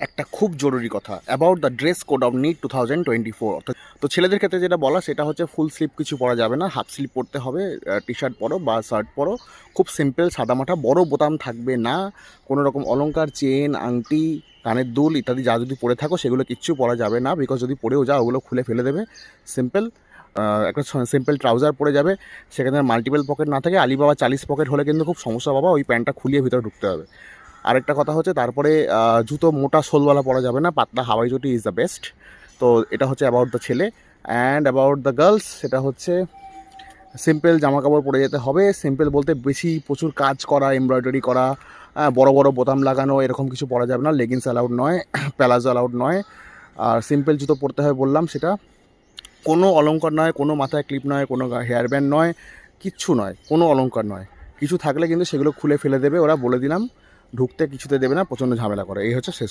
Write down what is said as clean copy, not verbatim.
একটা খুব জরুরি কথা about the dress code of NEET 2024। তো ছেলেদের ক্ষেত্রে যেটা বলা সেটা হচ্ছে ফুল স্লিভ কিছু পরা যাবে না, হাফ স্লিভ পরতে হবে, টি শার্ট পরো বা শার্ট পরো, খুব সিম্পল সাদামাটা, বড় বোতাম থাকবে না, কোনো রকম অলংকার, চেন, আংটি, কানের দুল ইত্যাদি যা যদি পরে থাকো সেগুলো কিচ্ছু পরা যাবে না, বিকজ যদি পরেও যাও ওগুলো খুলে ফেলে দেবে। সিম্পল একটা সিম্পল ট্রাউজার পরে যাবে, সেখানে মাল্টিপল পকেট না থাকে, আলিবাবা 40 পকেট হলে কিন্তু খুব সমস্যা বাবা, ওই প্যান্টটা খুলিয়ে ভিতরে ঢুকতে হবে। আরেকটা কথা হচ্ছে তারপরে জুতো মোটা সোলওয়ালা পরা যাবে না, পাতলা হাওয়াই চটি ইজ দ্য বেস্ট। তো এটা হচ্ছে অ্যাবাউট দ্য ছেলে। অ্যান্ড অ্যাবাউট দ্য গার্লস সেটা হচ্ছে সিম্পল জামা কাপড় পরে যেতে হবে। সিম্পল বলতে বেশি প্রচুর কাজ করা, এমব্রয়ডারি করা, বড় বড় বোতাম লাগানো এরকম কিছু পরা যাবে না, লেগিংস অ্যালাউড নয়, প্যালাজো অ্যালাউড নয়। আর সিম্পল জুতো পরতে হবে বললাম, সেটা কোনো অলংকার নয়, কোনো মাথায় ক্লিপ নয়, কোনো হেয়ার ব্যান্ড নয়, কিচ্ছু নয়, কোনো অলংকার নয়। কিছু থাকলে কিন্তু সেগুলো খুলে ফেলে দেবে ওরা, বলে দিলাম। ঢুকতে কিছুতে দেবে না, প্রচণ্ড ঝামেলা করে। এই হচ্ছে শেষ।